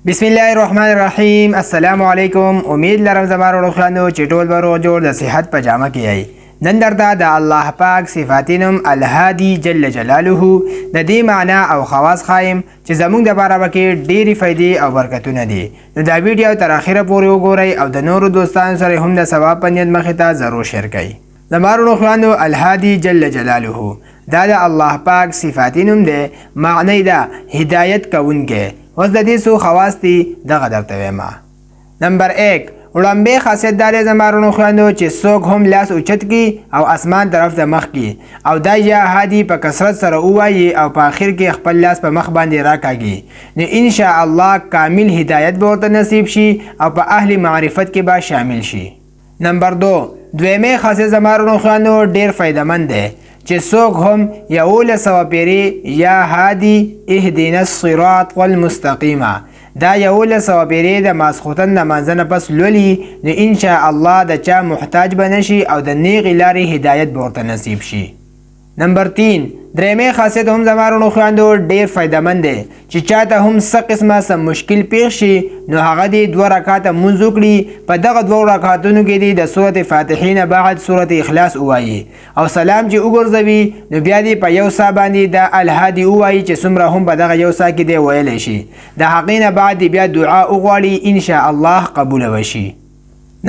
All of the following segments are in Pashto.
بسم الله الرحمن الرحیم. السلام علیکم. امید لرم زما وروڼو چې ټول به روغ جوړ د صحت په جامه کې یئ. نن درته د الله پاک صفاتینم الهادي جل جلاله د دې معنا او خواص خایم چې زموږ د باره کې ډېرې فایدې او برکتونه دي. نو دا ویډیو تر اخره پورې وګورئ او د نورو دوستانو سره هم د ثواب په نیت مخې ته ضرور شیر کړئ. زما وروڼو الهادي جل جلاله دا د الله پاک صفاتینم دی. معنی دا هدایت کوونکی. اوس د دې څو خواص دي دغه درته وایم. نمبر 1 وړاندې خاصیت دا دی زما وروڼو چې څوک هم لاس اوچت کړي او اسمان طرف ته مخ کړي او دا یا هادي په کثرت سره ووایي او په آخر کې خپل لاس په مخ باندې راکاږي، نو ان شاء الله کامل هدایت به ورته نصیب شي او په اهل معرفت کې به شامل شي. نمبر 2 دویمه خاصیت زما وروڼو ډېر فایدهمند دی چې څوک هم 1100 پیرې یا هادي اهدنا الصراط المستقیم دا 1100 پیرې د ماسخوتن نمازه نه پس لولي، نو ان شاء الله د چا محتاج به نشي او د نیغې لارې هدایت به ورته نصیب شي. نمبر 3 درېمه خاصیت هم زما وروڼو ډېر فایدهمند دی چې چاته هم څه قسمه څه مشکل پیښ شي نو هغه دې 2 رکعاته مونځ وکړي. په دغه 2 رکعاتونو کې دې د سورة فاتحې نه بعد سورة اخلاص ووایي او سلام چې وګرځوي نو بیا دې په یو سا باندې د الهادي ووایي چې څومره هم په دغه یو سا کې دې ویلی شي. د هغې نه بعد بیا دعا وغواړي ان شاء الله قبوله وشي.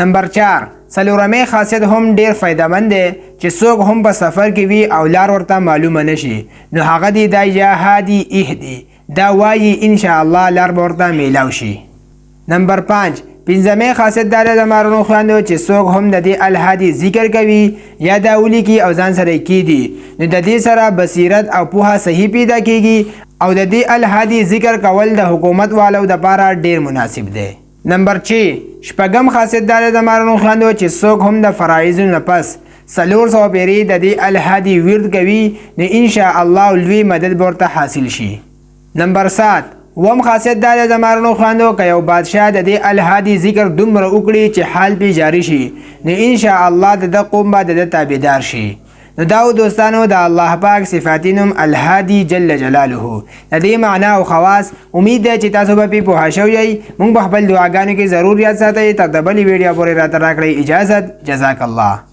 نمبر 4 څلورمه خاصیت هم ډیر فایدهمند دی چې څوک هم په سفر کې وي او لار ورته معلومه نشي نو هغه دی دا یا هادي اهدي دا وایي ان شاء الله لار به ورته میلاو شي. نمبر 5 پنځمه خاصیت دا دی زما وروڼو چې څوک هم د دې الهادي ذکر کوي یا دا ولیکي او ځان سره کیدي نو د دې سره بصیرت او پوهه صحیح پیدا کیږي او د دې الهادي ذکر کول د حکومت والو لپاره ډیر مناسب دی. نمبر 6 شپږم خاصیت دا دی زما وروڼو چې څوک هم د فرایضو نه پس 400 پیرې د دې الهادي ورد کوي نو ان شاء الله لوی مدد به ورته حاصل شي. نمبر 7 اووم خاصیت دا دی زما وروڼو که یو بادشاه د دې الهادي ذکر دومره وکړي چې حال پې جاری شي نو ان شاء الله د ده قوم به د ده تابعدار شي. نو دا دوستانو د الله پاک صفاتینم الهادي جل جلاله د دې معنا او خواص امید ده چې تاسو به پې پوه شوي یئ. موږ به خپل دعاګانو کې ضرور یاد ساتئ. تر د بلې ویډیو پورې راته راکړئ اجازت. جزاک الله.